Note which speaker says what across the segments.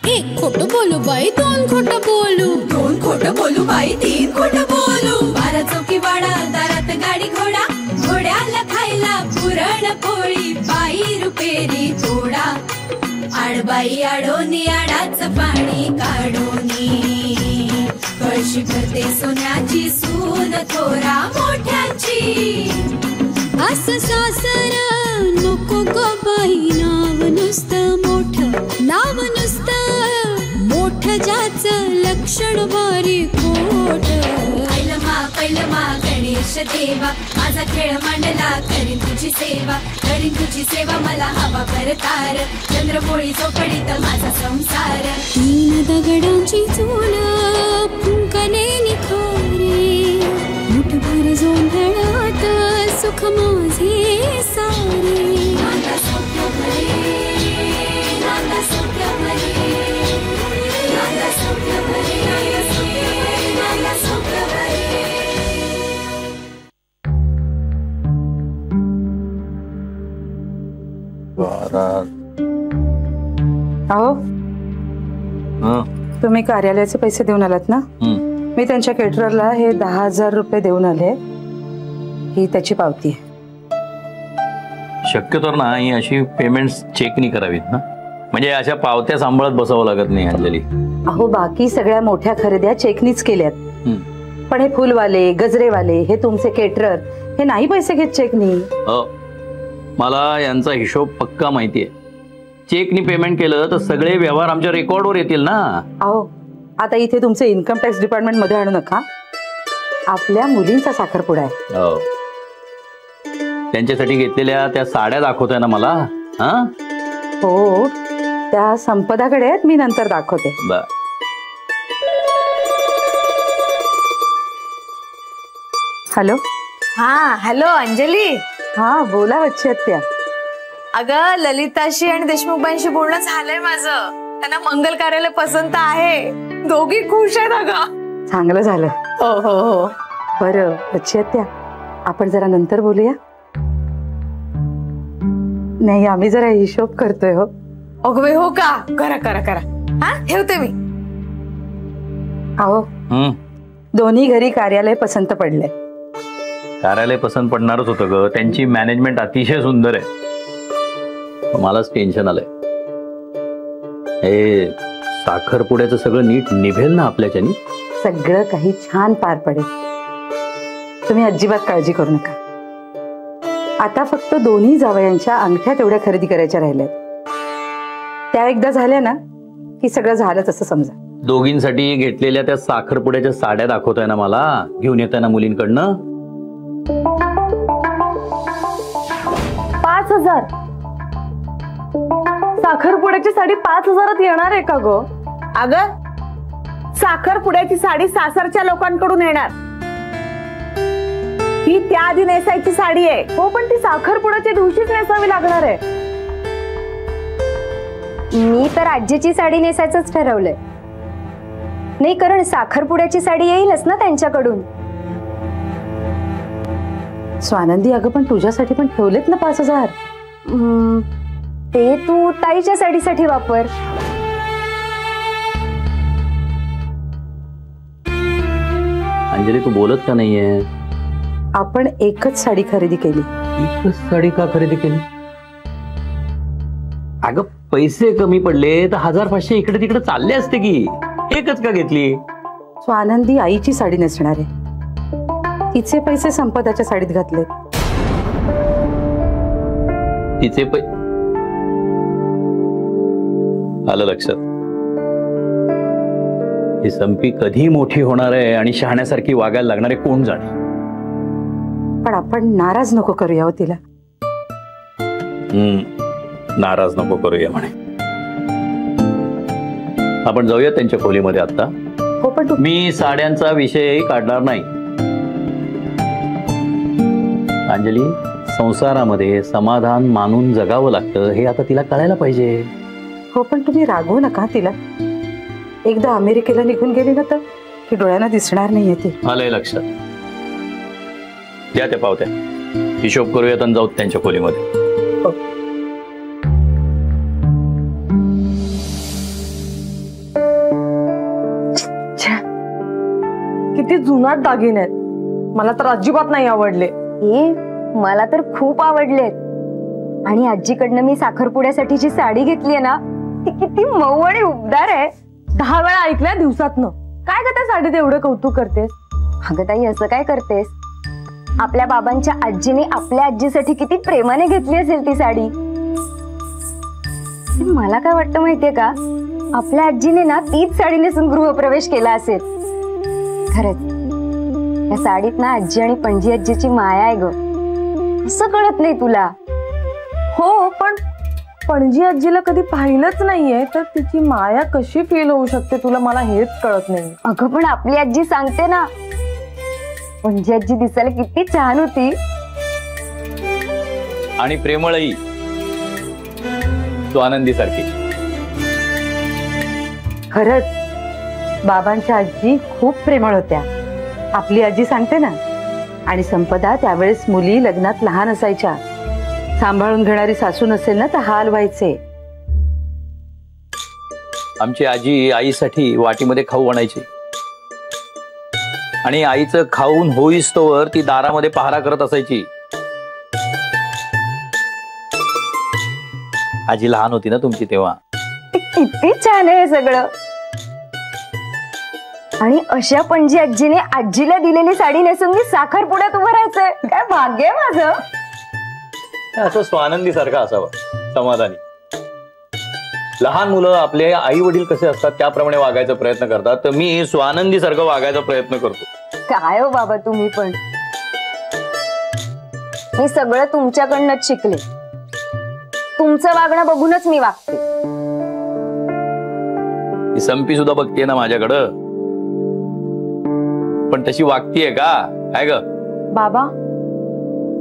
Speaker 1: एक खोटं बोलू बाई, दोन खोटं बोलू,
Speaker 2: दोन खोटं बोलू बाई, तीन खोटं बोलू. 12 चौकी वाडा, दारात गाडी घोडा, घोड्याला खायला पुरण पोळी, बाई रुपेरी थोडा. आडबाई आडोनी आडाचं पाणी काढोनी, कळशी भरते सोन्याची सून थोरा मोठ्याची.
Speaker 1: असं सासर नको ग बाई, नाव नुसतं मोठं, नाव नुसतं मोठं, ज्याचं लक्षण भारी खोट.
Speaker 2: पैलमा गणेश देवा, माझा खेळ मांडला, करीन तुझी सेवा, करीन तुझी सेवा, मला हवा करतार, चंद्रपोळी चौकडीत माझा संसार.
Speaker 1: 3 दगडांची चूल फुंकणे निखारे, मुठभर जोंधळात सुख माझे सारे.
Speaker 2: नांदा सौख्य भरे, नांदा सौख्य भरे, नांदा सौख्य भरे, नांदा सौख्य भरे.
Speaker 3: अहो, तुम्ही कार्यालयाचे पैसे देऊन आलात ना? मी त्यांच्या केटररला हे 10,000 रुपये देऊन आले. ही त्याची पावती आहे.
Speaker 4: शक्यतो ना ही अशी पेमेंट्स चेकनी करावीत ना, म्हणजे अशा पावत्या सांभाळत बसावं लागत नाही अंजली.
Speaker 3: अहो, बाकी सगळ्या मोठ्या खरेद्या चेकनीच केल्यात, पण हे फुलवाले, गजरेवाले, हे तुमचे केटरर, हे नाही पैसे घेत चेकनी.
Speaker 4: मला यांचा हिशोब पक्का माहितीये. चेकनी पेमेंट केलं तर सगळे व्यवहार आमच्या रेकॉर्डवर येतील ना.
Speaker 3: अहो, आता इथे तुमचे इन्कम टॅक्स डिपार्टमेंट मध्ये आणू नका. आपल्या मुलींचा साखरपुडा आहे.
Speaker 4: त्यांच्यासाठी घेतलेल्या त्या साड्या दाखवताय ना मला?
Speaker 3: हो, त्या संपदाकडे आहेत, मी नंतर दाखवते. हॅलो.
Speaker 5: हा, हॅलो अंजली.
Speaker 3: हा, बोला बच्ची आत्या.
Speaker 5: अगं, ललिताशी आणि देशमुखबाईंशी बोलणं झालंय माझं. त्यांना मंगल कार्यालय पसंत आहे. दोघी खुश आहेत अगं.
Speaker 3: चांगलं झालं.
Speaker 5: हो हो हो.
Speaker 3: बरं बच्ची आत्या, आपण जरा नंतर बोलूया. नाही, आम्ही जरा हिशोब करतोय. हो
Speaker 5: अगं हो का? करा करा करा. हा, ठेवते मी.
Speaker 3: अहो, दोन्ही घरी कार्यालय पसंत पडले.
Speaker 4: कार्यालय पसंत पडणारच होतं ग. त्यांची मॅनेजमेंट अतिशय सुंदर आहे. मलाच टेन्शन आलंय. हे साखरपुड्याचं सगळं नीट निभेल ना आपल्याच्यानी?
Speaker 3: सगळं काही छान पार पडेल. तुम्ही अजिबात काळजी करू नका. आता फक्त दोन्ही जावयांच्या अंगठ्या तेवढ्या खरेदी करायच्या राहिल्या. त्या एकदा झाल्या ना की सगळं झालंच असं समजा.
Speaker 4: दोघींसाठी घेतलेल्या त्या साखरपुड्याच्या साड्या दाखवताय ना मला, घेऊन येताय ना मुलींकडनं?
Speaker 5: 5,000 साखरपुड्याची साडी 5,000त येणार आहे का गो?
Speaker 6: अगं, साखरपुड्याची साडी सासरच्या लोकांकडून येणार. ही त्या आधी नेसायची साडी आहे.
Speaker 5: हो, पण ती साखरपुड्याच्या दिवशीच नेसावी लागणार आहे.
Speaker 7: मी तर आजीची साडी नेसायचंच ठरवलंय. नाही, कारण साखरपुड्याची साडी येईलच ना त्यांच्याकडून.
Speaker 3: स्वानंदी, अगं पण तुझ्यासाठी पण ठेवलेत ना 5,000.
Speaker 7: ते तू ताईच्या साडीसाठी वापर.
Speaker 4: अंजली, तू बोलत का नाहीये?
Speaker 3: आपण एकच साडी खरेदी केली.
Speaker 4: एकच साडी का खरेदी केली? अगं, पैसे कमी पडले तर 1,000-500 इकडे तिकडे चालले असते की. एकच का घेतली?
Speaker 3: स्वानंदी आईची साडी नेसणार आहे. तिचे पैसे संपदाच्या साडीत घातले.
Speaker 4: तिचे आलं लक्षात. ही संपी कधी मोठी होणार आहे आणि शहाण्यासारखी वागायला लागणार आहे कोण जाणे.
Speaker 3: पण आपण नाराज नको करूया हो तिला.
Speaker 4: नाराज नको करूया म्हणे. आपण जाऊया त्यांच्या खोलीमध्ये आता.
Speaker 3: हो, पण
Speaker 4: मी साड्यांचा विषयही काढणार नाही. अंजली, संसारामध्ये समाधान मानून जगावं लागतं हे आता तिला कळायला पाहिजे.
Speaker 3: हो, पण तुम्ही रागवू नका तिला. एकदा अमेरिकेला निघून गेली ना तर की डोळ्यांना दिसणार नाहीये ती.
Speaker 4: आलंय लक्षात. द्या त्या पावत्या. हिशोब करूयात आणि जाऊ त्यांच्या खोलीमध्ये.
Speaker 5: किती जुनाट दागिने आहेत. मला तर अजिबात नाही आवडले.
Speaker 7: मला तर खूप आवडलेत. आणि आजीकडनं मी साखरपुड्यासाठीची साडी घेतलीये ना, ती किती मऊ आणि उबदार आहे.
Speaker 5: 10 वेळा ऐकल्या दिवसातनं. काय का त्या साडीत एवढं कौतुक करतेस?
Speaker 7: अगं ताई, असं काय करतेस? आपल्या बाबांच्या आजीने आपल्या आजीसाठी किती प्रेमाने घेतली असेल ती साडी. मला काय वाटतं माहितीये का, आपल्या आजीने ना तीच साडी नेसून गृहप्रवेश केला असेल. खरंच या साडीत ना आजी आणि पणजी आजीची माया आहे ग. असं कळत नाही तुला?
Speaker 5: हो, पण पणजी आजीला कधी पाहिलंच नाहीये, तर तिची माया कशी फील होऊ शकते तुला, मला हेच कळत नाही.
Speaker 7: अगं पण आपली आजी सांगते ना, पणजी आजी दिसायला किती छान होती
Speaker 4: आणि प्रेमळही, तू आनंदी सारखी.
Speaker 3: खरंच बाबांच्या आजी खूप प्रेमळ होत्या. आपली आजी सांगते ना. आणि संपदा, त्यावेळेस मुली लग्नात लहान असायच्या. सांभाळून घेणारी सासू नसेल ना तर हाल व्हायचे.
Speaker 4: आमची आजी आईसाठी वाटीमध्ये खाऊ आणायची आणि आईचं खाऊन होईस्तोवर ती दारामध्ये पहारा करत असायची. आजी लहान होती ना तुमची तेव्हा.
Speaker 7: किती छान आहे सगळं. आणि अशा पणजी आजीने आजीला दिलेली साडी नेसून मी साखरपुड्यात उभं राहायचंय. काय भाग्य आहे माझं.
Speaker 4: असं स्वानंदी सारखा असावा, समाधानी. लहान मुलं आपले आई वडील कसे असतात त्याप्रमाणे वागायचा प्रयत्न करतात, तर मी स्वानंदी सारखं वागायचा प्रयत्न करतो.
Speaker 7: काय हो बाबा तुम्ही पण. मी सगळं तुमच्याकडनंच शिकले. तुमचं वागणं बघूनच मी वागते.
Speaker 4: ही संपी सुद्धा बघतीये ना माझ्याकडं, पण तशी वागतीये का काय ग?
Speaker 5: बाबा,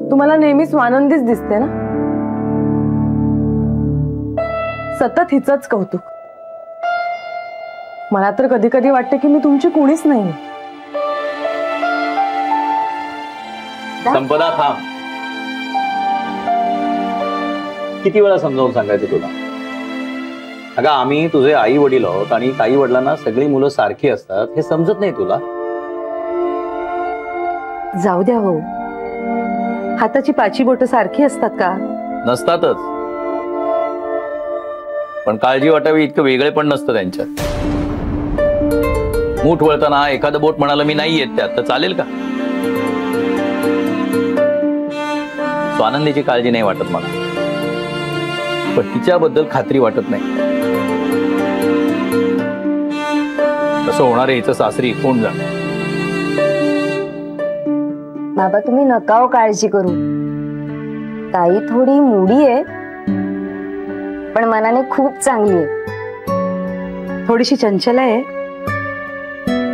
Speaker 5: तुम्हाला नेहमी स्वानंदीच दिसते ना. सतत हिचंच कौतुक. मला तर कधी कधी वाटते की मी तुमची कोणीच नाही.
Speaker 4: संपदा थांब. किती वेळा समजावून सांगायचं तुला? अगं आम्ही तुझे आई वडील आहोत आणि आई वडिलांना सगळी मुलं सारखी असतात हे समजत नाही तुला?
Speaker 3: जाऊ द्या हो, हाताची पाची बोटं सारखी असतात का?
Speaker 4: नसतातच, पण काळजी वाटावी इतकं वेगळे पण नसतं त्यांच्यात. मूठ वळताना एखादं बोट म्हणाला मी नाही येत त्यात, तर चालेल का? स्वानंदीची काळजी नाही वाटत मला, पण तिच्याबद्दल खात्री वाटत नाही. कसं होणार आहे हिचं सासरी कोण जाणार?
Speaker 7: बाबा तुम्ही नका हो काळजी करू. ताई थोडी मुडी आहे, पण मनाने खूप चांगली आहे.
Speaker 3: थोडीशी चंचल आहे,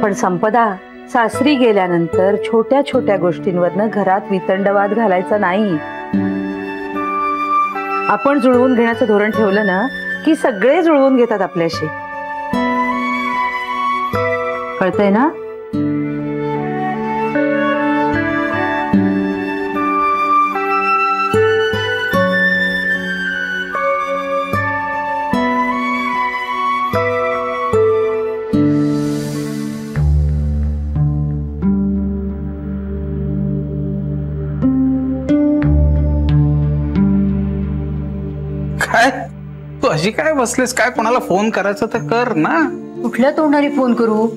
Speaker 3: पण संपदा, सासरी गेल्यानंतर छोट्या छोट्या गोष्टींवरनं घरात वितंडवाद घालायचा नाही. आपण जुळवून घेण्याचं धोरण ठेवलं ना की सगळे जुळवून घेतात आपल्याशी. कळतंय ना?
Speaker 8: काय तू अशी काय बसलेस? काय कोणाला फोन करायचं तर कर ना.
Speaker 9: कुठल्या तोंडाने फोन करू?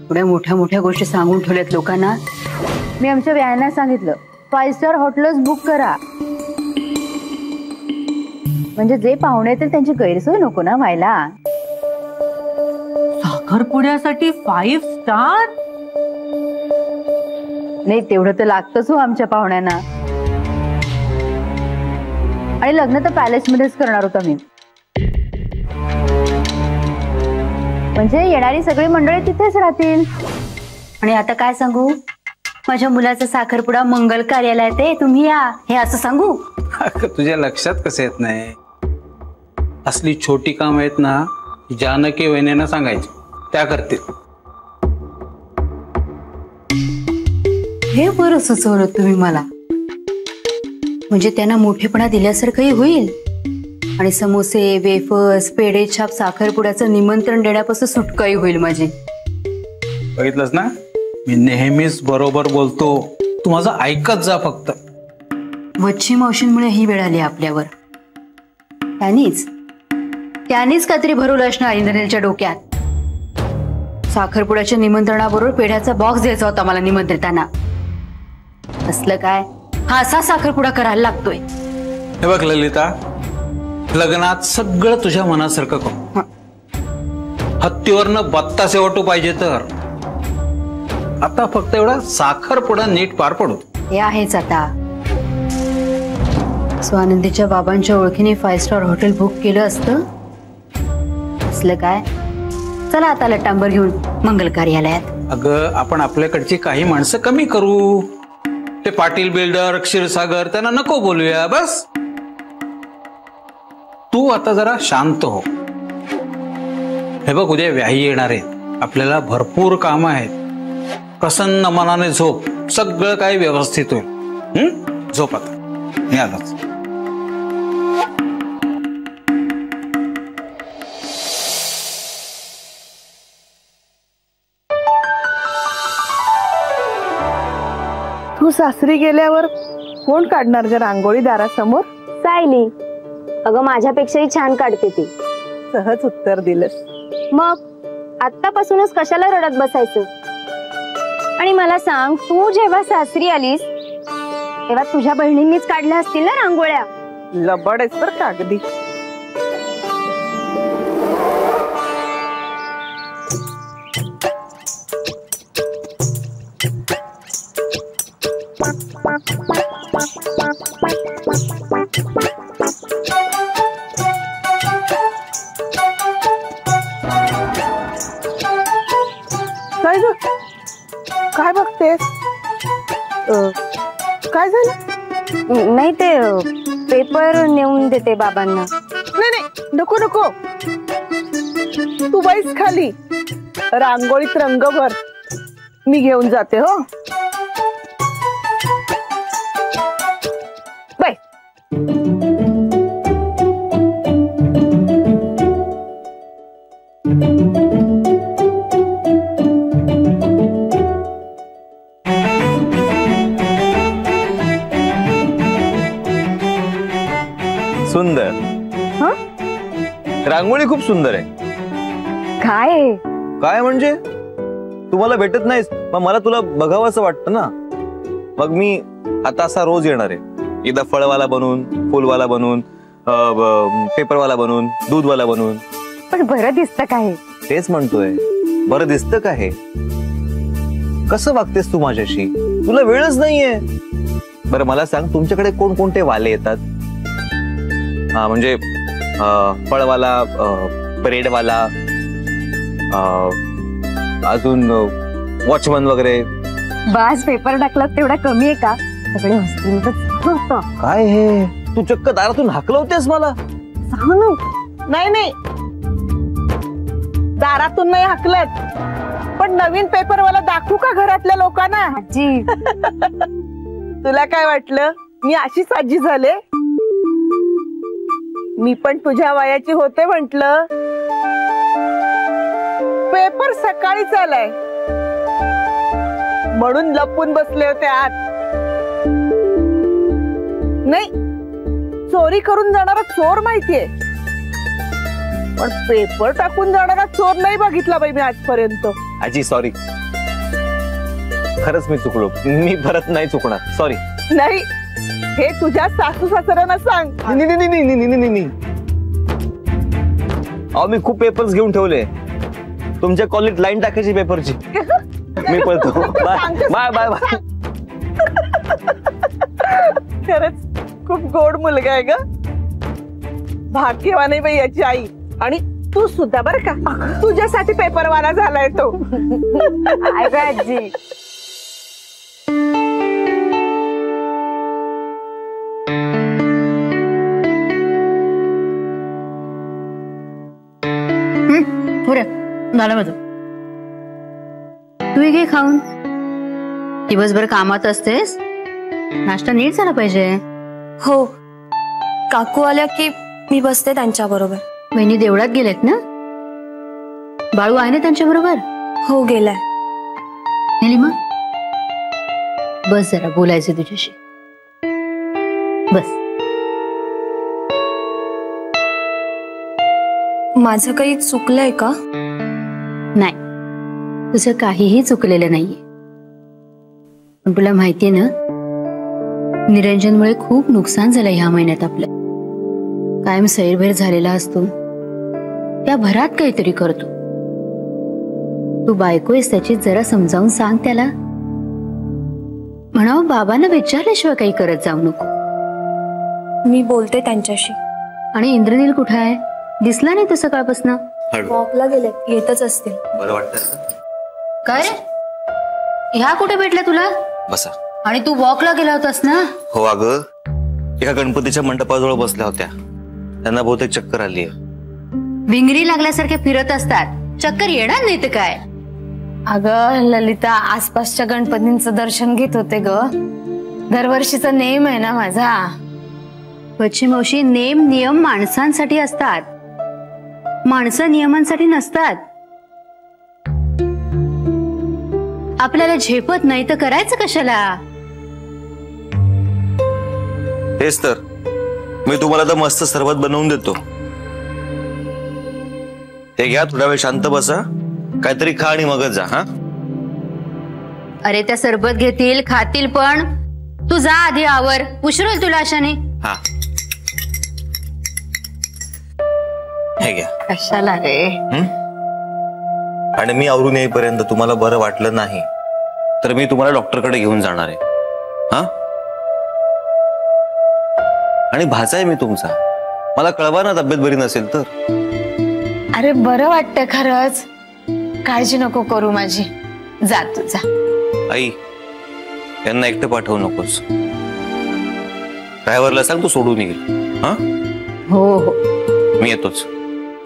Speaker 9: एवढ्या मोठ्या मोठ्या गोष्टी सांगून ठेवल्यात लोकांना. मी आमच्या व्यायांना सांगितलं 5 स्टार हॉटेलच बुक करा, म्हणजे जे पाहुणे येतील त्यांची गैरसोय नको ना व्हायला. साखरपुड्यासाठी 5 स्टार? नाही, तेवढं तर लागतच हो आमच्या पाहुण्यांना. आणि लग्न तर पॅलेस मध्येच करणार होता मी, म्हणजे येणारी सगळी मंडळी तिथेच राहतील. आणि आता काय सांगू, माझ्या मुलाचा साखरपुडा मंगल कार्यालयात आहे, तुम्ही या, हे असं सांगू?
Speaker 8: तुझ्या लक्षात कसं येत नाही? असली छोटी काम आहेत ना, जानकी वहिनीनं सांगायची, त्या करतील.
Speaker 9: हे बरं सुचवलं तुम्ही मला, म्हणजे त्यांना मोठेपणा दिल्यासारखंही होईल. आणि समोसे, वेफर्स, पेढे छाप साखरपुड्याचं निमंत्रण देण्यापासून सुटकाही होईल माझी.
Speaker 8: बघितलंस ना, मी नेहमीच बरोबर बोलतो, तू माझं ऐकत जा फक्त.
Speaker 9: वच्छी मावशींमुळे ही वेळ आली आपल्यावर. त्यानीच काहीतरी भरवलं असणार इंद्रनीलच्या डोक्यात. साखरपुड्याच्या निमंत्रणाबरोबर पेढ्याचा बॉक्स द्यायचा होता मला निमंत्रितांना. असलं काय, हा असा साखरपुडा करायला लागतोय.
Speaker 8: हे बघ ललिता, लग्नात सगळं तुझ्या मनासारखं करू. हत्तीवरनं बत्तासे वाटू पाहिजे तर. आता फक्त एवढा साखरपुडा नीट पार पडू.
Speaker 9: हे आहेच आता. स्वानंदीच्या बाबांच्या ओळखीने 5 स्टार हॉटेल बुक केलं असतं. असलं काय, चला आता लटांबर घेऊन मंगल कार्यालयात.
Speaker 8: अगं, आपण आपल्याकडची काही माणसं कमी करू. ते पाटील बिल्डर, क्षीरसागर, त्यांना नको बोलूया. बस तू आता जरा शांत हो. हे बघ, उद्या व्याही येणार आहेत, आपल्याला भरपूर काम आहेत. प्रसन्न मनाने झोप, सगळं काही व्यवस्थित होईल. झोप आता, मी आलोच.
Speaker 6: तू सासरी गेल्यावर कोण काढणार ग रांगोळी दारासमोर?
Speaker 7: सायली. अगं, माझ्यापेक्षाही छान काढते ती.
Speaker 6: सहज उत्तर दिलंस.
Speaker 7: मग आत्तापासूनच कशाला रडत बसायचं? आणि मला सांग, तू जेव्हा सासरी आलीस तेव्हा तुझ्या बहिणींनीच काढल्या असतील ना रांगोळ्या?
Speaker 6: लबड आहेस बरं का अगदी. काय ग, काय बघतेस? काय झालं?
Speaker 7: नाही, ते पेपर नेऊन देते बाबांना.
Speaker 6: नाही नाही, नको नको, तू बैस खाली. रांगोळीत रंग भर, मी घेऊन जाते. हो बाय.
Speaker 4: सुंदर. रांगोळी खूप सुंदर आहे.
Speaker 7: काय
Speaker 4: काय म्हणजे, तुम्हाला भेटत नाहीस, मग मला तुला बघावं असं वाटतं ना. मग मी आता असा रोज येणार आहे. एकदा फळवाला बनून, फुलवाला बनून, पेपरवाला बनून, दूधवाला बनून.
Speaker 7: पण बरं दिसतं काय?
Speaker 4: तेच म्हणतोय, बरं दिसतं का हे? कसं वागतेस तू माझ्याशी? तुला वेळच नाहीये. बरं मला सांग, तुमच्याकडे कोणकोणते वाले येतात? हा म्हणजे फळवाला, ब्रेडवाला, अजून वॉचमन वगैरे.
Speaker 7: बास, पेपर टाकलात तेवढा कमी आहे का? सगळे हसतील.
Speaker 4: काय हे, तू चक्क दारातून हाकलवतेस मला?
Speaker 7: सांगू.
Speaker 6: नाही नाही, दारातून नाही हाकलत, पण नवीन पेपरवाला दाखवू का घरातल्या लोकांना?
Speaker 7: आजी,
Speaker 6: तुला काय वाटलं मी अशीच आजी झाले? मी पण तुझ्या वयाची होते म्हंटल. पेपर सकाळीच आलाय म्हणून लपून बसले होते आत. नाही, चोरी करून जाणारा चोर माहितीये, पण पेपर टाकून जाणारा चोर नाही बघितला बाई मी आजपर्यंत.
Speaker 4: आजी सॉरी, खरंच मी चुकलो. मी परत नाही चुकणार. सॉरी.
Speaker 6: नाही, हे तुझ्या सासू सासऱ्यांना सांग.
Speaker 4: अहो, मी खूप पेपर्स घेऊन ठेवले. तुमच्या कॉलेज लाईन टाकायची पेपरची. मी पळतो. Bye bye bye bye.
Speaker 6: खरंच खूप गोड मुलगा आहे ग. भाग्यवान आहे बाई याची आई. आणि तू सुद्धा बर का, तुझ्यासाठी पेपरवाला झालाय तो.
Speaker 7: आजी,
Speaker 9: झालं माझं. तू घे खाऊन. दिवसभर कामात असतेस, नाश्ता नीट झाला पाहिजे.
Speaker 5: हो, काकू आल्या की मी बसते त्यांच्या बरोबर.
Speaker 9: बहिणी देवळात गेलेत ना? बाळू आहे ना त्यांच्या बरोबर?
Speaker 5: हो, गेलाय.
Speaker 9: निलिमा बस जरा बोलायचं तुझ्याशी. बस.
Speaker 5: माझं काही चुकलंय का?
Speaker 9: नाही, तुझं काहीही चुकलेलं नाहीये. पण तुला माहितीये ना, निरंजनमुळे खूप नुकसान झालं ह्या महिन्यात. आपलं कायम सैरभैर झालेला असतो, त्या भरात काहीतरी करतो. तू बायको आहेस त्याची, जरा समजावून सांग त्याला. म्हणावं बाबांना विचारल्याशिवाय काही करत जाऊ नको.
Speaker 5: मी बोलते त्यांच्याशी.
Speaker 9: आणि इंद्रनील कुठं आहे? दिसला नाही तो सकाळपासून.
Speaker 5: वॉकला गेले, येतच असतील.
Speaker 10: बरं वाटतं?
Speaker 9: काय रे, ह्या कुठे भेटल्या तुला?
Speaker 10: बसा.
Speaker 9: आणि तू वॉकला गेला होतास ना?
Speaker 10: हो अगं, एका गणपतीच्या मंडपाजवळ बसल्या होत्या. त्यांना बहुतेक चक्कर आली आहे.
Speaker 9: भिंगरी लागल्यासारखे फिरत असतात, चक्कर येणार नाही तर काय.
Speaker 5: अगं ललिता, आसपासच्या गणपतींचं दर्शन घेत होते ग. दरवर्षीचा नेम आहे ना माझा.
Speaker 9: वच्ची मावशी, नेम नियम माणसांसाठी असतात, माणसं नियमांसाठी नसतात. आपल्याला झेपत नाही तर करायचं कशाला?
Speaker 10: तेच तर, मी तुम्हाला तर मस्त सरबत बनवून देतो. ते घ्या, थोडा वेळ शांत बसा, काहीतरी खा आणि मगच जा. हा
Speaker 9: अरे त्या सरबत घेतील, खातील, पण तू जा आधी, आवर. उशीर होईल तुला अशाने.
Speaker 10: हा हे घ्या.
Speaker 5: कशाला रे?
Speaker 10: आणि मी आवरून येईपर्यंत तुम्हाला बरं वाटलं नाही तर मी तुम्हाला डॉक्टरकडे घेऊन जाणार आहे. हा आणि भाचा आहे मी तुमचा, मला कळवा ना तब्येत बरी नसेल तर.
Speaker 5: अरे बरं वाटतंय खरंच, काळजी नको करू माझी. जा तू जा.
Speaker 10: आई, यांना एकटं पाठवू नकोस. ड्रायव्हरला सांग तू सोडून येईल. हा
Speaker 5: हो हो,
Speaker 10: मी येतोच.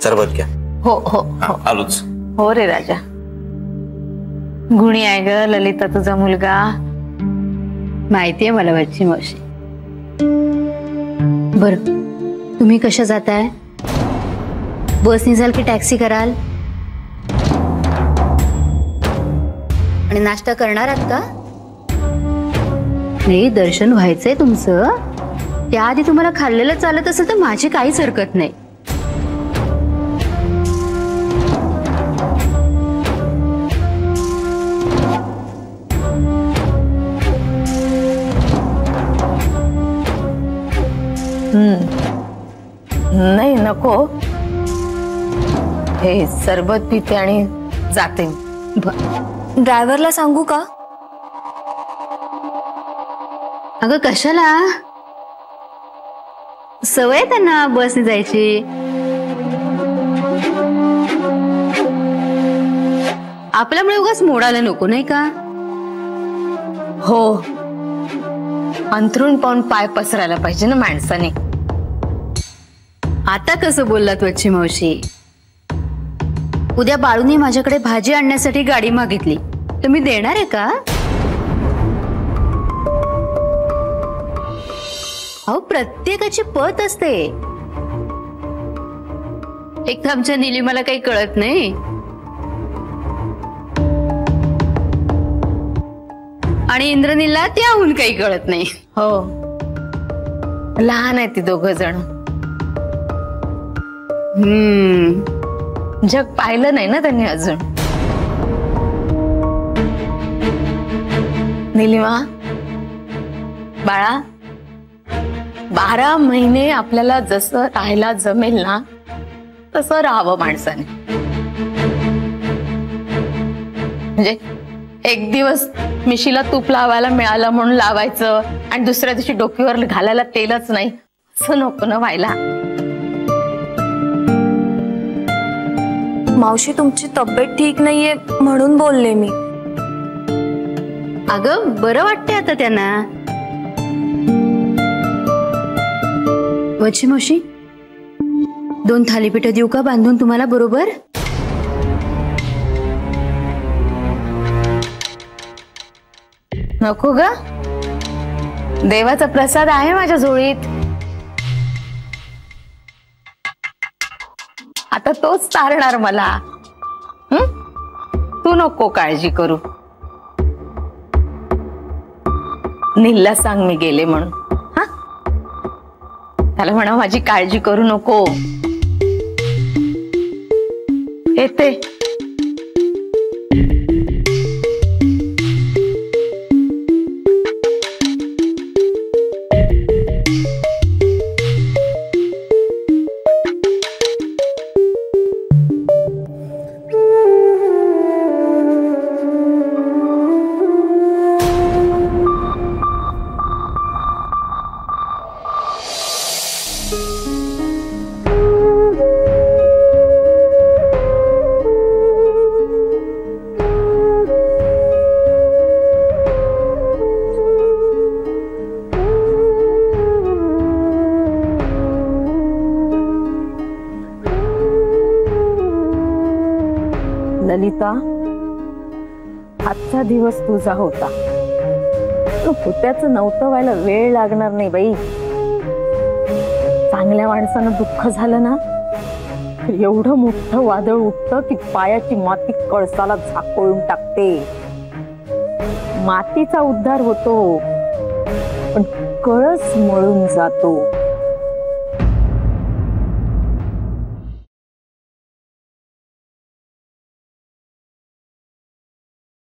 Speaker 10: सरबत घ्या.
Speaker 5: हो हो
Speaker 10: हा, आलोच.
Speaker 5: हो रे राजा. गुणी आहे ग ललिता तुझा मुलगा.
Speaker 9: माहितीये मला वच्ची मावशी. बर, तुम्ही कशा जाताय? बसनी जाल की टॅक्सी कराल? आणि नाश्ता करणार आहात का? नाही, दर्शन व्हायचंय तुमचं, त्याआधी तुम्हाला खाल्लेलं चालत असेल तर माझी काहीच हरकत नाही.
Speaker 5: नाही नको, हे सरबत पिते आणि जाते. ड्रायव्हरला सांगू का?
Speaker 9: अगं कशाला, सवय त्यांना बसने जायची. आपल्यामुळे उगाच मोडायला नको, नाही का?
Speaker 5: हो, अंथरूण पाहून पाय पसरायला पाहिजे ना माणसाने.
Speaker 9: आता कसं बोललात वच्ची मावशी? उद्या बाळूने माझ्याकडे भाजी आणण्यासाठी गाडी मागितली तर मी देणार आहे का? अहो, प्रत्येकाची पत असते. एक तर आमच्या निलिमाला काही कळत नाही, आणि इंद्रनीलला त्याहून काही कळत नाही.
Speaker 5: हो, लहान आहे ती दोघं जण. जग पाहिलं नाही ना त्यांनी अजून. निलिमा बाळा, 12 महिने आपल्याला जसं राहायला जमेल ना तसं राहावं माणसाने. म्हणजे एक दिवस मिशीला तूप लावायला मिळालं म्हणून लावायचं आणि दुसऱ्या दिवशी डोकीवर घालायला तेलच नाही, असं नको ना व्हायला.
Speaker 11: मावशी, तुमची तब्येत ठीक नाहीये म्हणून बोलले मी.
Speaker 9: अगं बरं वाटतंय आता त्यांना. वच्ची मावशी, 2 थालीपीठ देऊ का बांधून तुम्हाला बरोबर?
Speaker 5: नको ग, देवाचा प्रसाद आहे माझ्या झोळीत. आता तोच तारणार मला. तू नको काळजी करू. नीलला सांग मी गेले म्हणून. हा, त्याला म्हणा माझी काळजी करू नको, येते.
Speaker 6: ललिता, आजचा दिवस तुझा होता. होत्याचं नव्हतं व्हायला वेळ लागणार नाही बाई. चांगल्या माणसानं दुःख झालं ना, एवढं मोठं वादळ उठतं की पायाची माती कळसाला झाकोळून टाकते. मातीचा उद्धार होतो पण कळस मळून जातो.